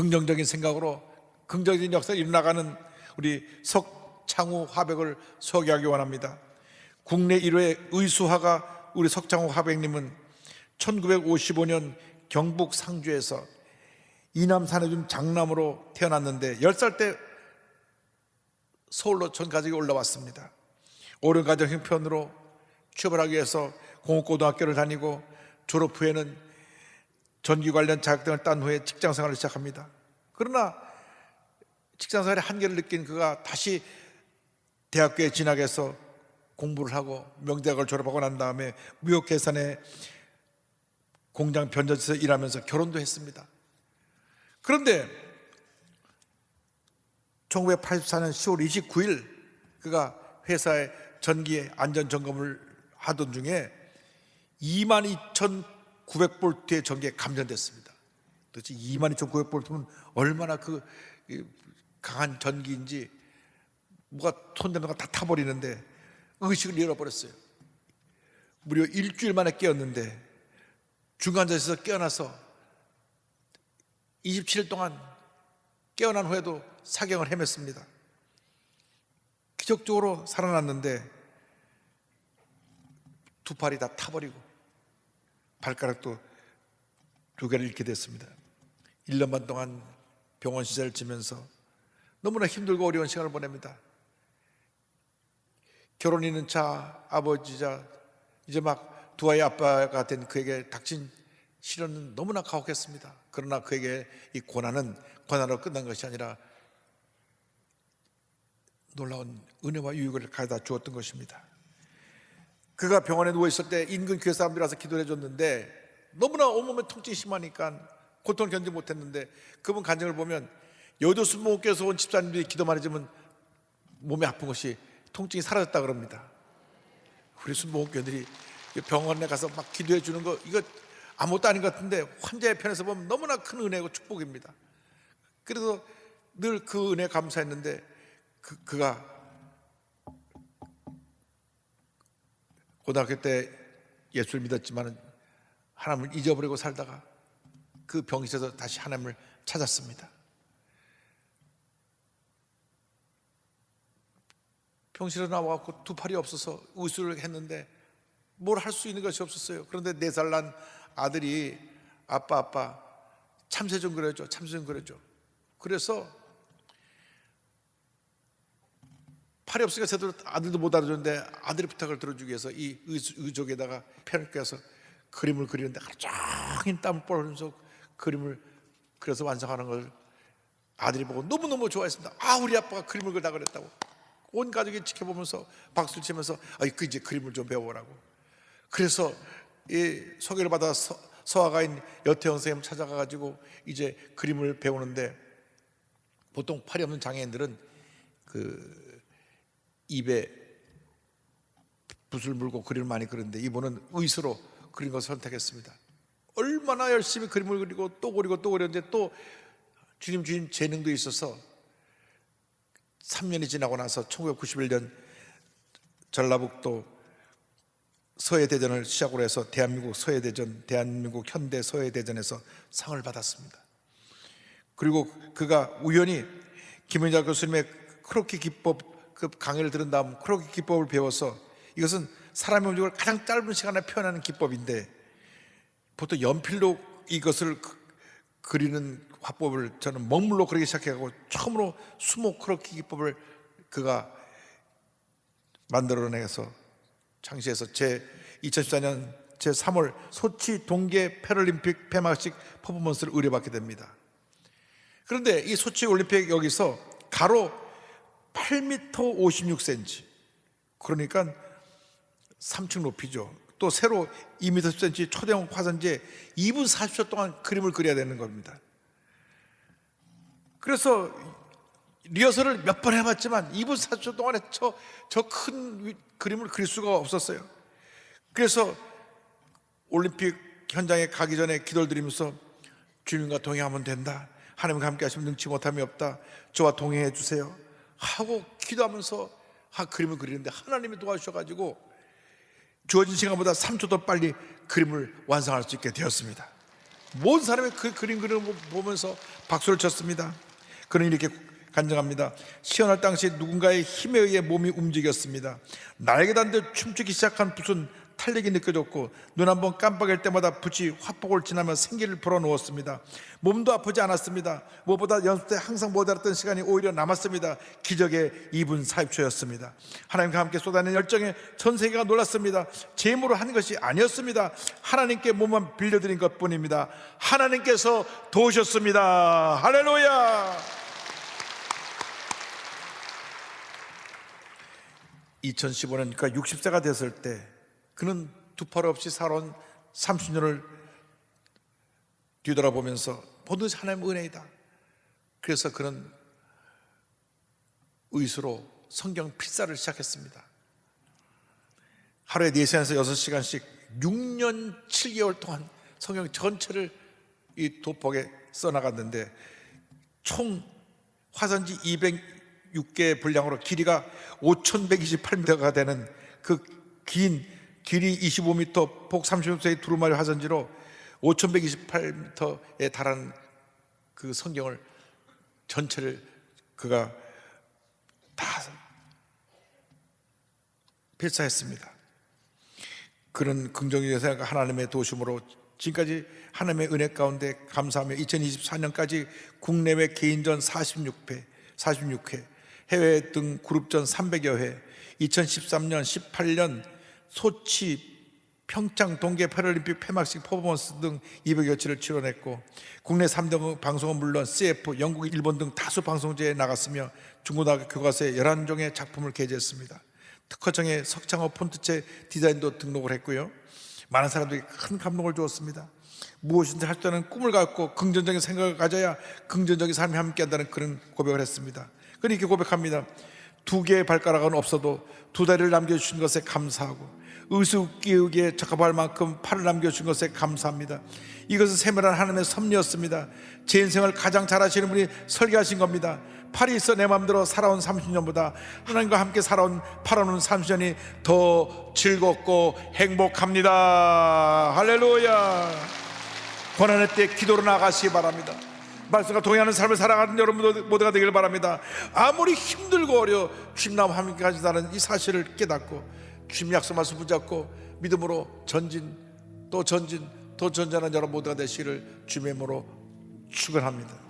긍정적인 생각으로 긍정적인 역사가 일어나가는 우리 석창호 화백을 소개하기 원합니다. 국내 1회 의수화가 우리 석창호 화백님은 1955년 경북 상주에서 이남산에 준 장남으로 태어났는데 10살 때 서울로 전 가족이 올라왔습니다. 오랜 가정 형편으로 취업을 하기 위해서 공업고등학교를 다니고 졸업 후에는 전기 관련 자격증을 딴 후에 직장생활을 시작합니다. 그러나 직장생활의 한계를 느낀 그가 다시 대학교에 진학해서 공부를 하고 명대학을 졸업하고 난 다음에 무역계산에 공장 변전에서 일하면서 결혼도 했습니다. 그런데 1984년 10월 29일 그가 회사의 전기 안전점검을 하던 중에 22,900볼트의 전기에 감전됐습니다. 도대체 22,900볼트면 얼마나 그 강한 전기인지 뭐가 손대는 거 다 타버리는데 의식을 잃어버렸어요. 무려 일주일 만에 깨었는데 중환자실에서 깨어나서 27일 동안 깨어난 후에도 사경을 헤맸습니다. 기적적으로 살아났는데 두 팔이 다 타버리고 발가락도 두 개를 잃게 됐습니다. 1년 반 동안 병원 시설을 지면서 너무나 힘들고 어려운 시간을 보냅니다. 결혼 있는 차 아버지자 이제 막 두 아이의 아빠가 된 그에게 닥친 시련은 너무나 가혹했습니다. 그러나 그에게 이 고난은 고난으로 끝난 것이 아니라 놀라운 은혜와 유익을 가져다 주었던 것입니다. 그가 병원에 누워있을 때 인근 교회 사람들이 와서 기도를 해줬는데 너무나 온몸에 통증이 심하니까 고통을 견디지 못했는데 그분 간증을 보면 여도순목교에서 온 집사님들이 기도만 해주면 몸이 아픈 것이 통증이 사라졌다 그럽니다. 우리 순목교들이 병원에 가서 막 기도해 주는 거 이거 아무것도 아닌 것 같은데 환자의 편에서 보면 너무나 큰 은혜고 축복입니다. 그래서 늘 그 은혜에 감사했는데 그가 고등학교 때 예수를 믿었지만 하나님을 잊어버리고 살다가 그 병실에서 다시 하나님을 찾았습니다. 병실에 나와서 두 팔이 없어서 의술을 했는데 뭘 할 수 있는 것이 없었어요. 그런데 4살 난 아들이 아빠 참새 좀 그려줘, 참새 좀 그려줘. 그래서 팔이 없으니까 제대로 아들도 못 알아줬는데 아들의 부탁을 들어주기 위해서 이 의족에다가 펜을 껴서 그림을 그리는데 하루 종일 땀을 뻘면서 그림을 그려서 완성하는 걸 아들이 보고 너무너무 좋아했습니다. 아, 우리 아빠가 그림을 그리다 그랬다고 온 가족이 지켜보면서 박수를 치면서 그 이제 그림을 좀 배워보라고. 그래서 이 소개를 받아 서화가인 여태영 선생님 찾아가가지고 이제 그림을 배우는데 보통 팔이 없는 장애인들은 그 입에 붓을 물고 그림을 많이 그리는데 이분은 의수로 그린 것을 선택했습니다. 얼마나 열심히 그림을 그리고 또 그리고 또 그렸는데 또 주님 주신 재능도 있어서 3년이 지나고 나서 1991년 전라북도 서해대전을 시작으로 해서 대한민국 서해대전, 대한민국 현대 서해대전에서 상을 받았습니다. 그리고 그가 우연히 김은자 교수님의 크로키 기법 그 강의를 들은 다음 크로키 기법을 배워서 이것은 사람의 움직임을 가장 짧은 시간에 표현하는 기법인데 보통 연필로 이것을 그리는 화법을 저는 먹물로 그리기 시작해가지고 처음으로 수목 크로키 기법을 그가 만들어내서 창시해서 2014년 제3월 소치 동계 패럴림픽 폐막식 퍼포먼스를 의뢰받게 됩니다. 그런데 이 소치 올림픽 여기서 가로 8m 56cm 그러니까 3층 높이죠. 또 세로 2m 10cm 초대형 화선지에 2분 40초 동안 그림을 그려야 되는 겁니다. 그래서 리허설을 몇 번 해봤지만 2분 40초 동안에 저 큰 그림을 그릴 수가 없었어요. 그래서 올림픽 현장에 가기 전에 기도를 드리면서 주님과 동행하면 된다, 하나님과 함께 하시면 능치 못함이 없다, 저와 동행해 주세요 하고 기도하면서 그림을 그리는데 하나님이 도와주셔가지고 주어진 시간보다 3초 더 빨리 그림을 완성할 수 있게 되었습니다. 모든 사람이 그 그림 그림을 보면서 박수를 쳤습니다. 그는 이렇게 간증합니다. 시원할 당시 누군가의 힘에 의해 몸이 움직였습니다. 날개 단듯 춤추기 시작한 붓은 탄력이 느껴졌고 눈 한번 깜빡일 때마다 붓이 화폭을 지나며 생기를 불어넣었습니다. 몸도 아프지 않았습니다. 무엇보다 연습 때 항상 모자랐던 시간이 오히려 남았습니다. 기적의 2분 40초였습니다. 하나님과 함께 쏟아낸 열정에 전 세계가 놀랐습니다. 제 힘으로 한 것이 아니었습니다. 하나님께 몸만 빌려드린 것뿐입니다. 하나님께서 도우셨습니다. 할렐루야. 2015년 그러니까 60세가 됐을 때 그는 두 팔 없이 살아온 30년을 뒤돌아보면서 모든 것이 하나님의 은혜이다. 그래서 그는 의수로 성경 필사를 시작했습니다. 하루에 4시간에서 6시간씩 6년 7개월 동안 성경 전체를 이 도폭에 써나갔는데 총 화선지 206개의 분량으로 길이가 5,128m가 되는 그 긴 길이 25m, 폭 30m의 두루마리 화선지로 5,128m에 달하는 그 성경을 전체를 그가 다 필사했습니다. 그런 긍정적인 생각, 하나님의 도우심으로 지금까지 하나님의 은혜 가운데 감사하며 2024년까지 국내외 개인전 46회, 해외 등 그룹전 300여 회, 2013년, 18년 소치, 평창, 동계 패럴림픽 폐막식 퍼포먼스 등 200여치를 출연했고 국내 3등 방송은 물론 CF, 영국, 일본 등 다수 방송제에 나갔으며 중고등학교 교과서에 11종의 작품을 게재했습니다. 특허청에 석창호 폰트체 디자인도 등록을 했고요. 많은 사람들이 큰 감동을 주었습니다. 무엇인지 할 수 있는 꿈을 갖고 긍정적인 생각을 가져야 긍정적인 삶이 함께한다는 그런 고백을 했습니다. 그는 이렇게 고백합니다. 2개의 발가락은 없어도 2다리를 남겨주신 것에 감사하고 의수기에 적합할 만큼 팔을 남겨주신 것에 감사합니다. 이것은 세밀한 하나님의 섭리였습니다. 제 인생을 가장 잘 아시는 분이 설계하신 겁니다. 팔이 있어 내 마음대로 살아온 30년보다 하나님과 함께 살아온 팔아오는 30년이 더 즐겁고 행복합니다. 할렐루야. 고난의 때 기도로 나가시기 바랍니다. 말씀과 동의하는 삶을 살아가는 여러분 모두가 되길 바랍니다. 아무리 힘들고 어려워 주님 나와 함께 가신다는 이 사실을 깨닫고 주님 약속 말씀 붙잡고 믿음으로 전진 또 전진 또 전진하는 여러분 모두가 되시기를 주님의 이름으로 축원합니다.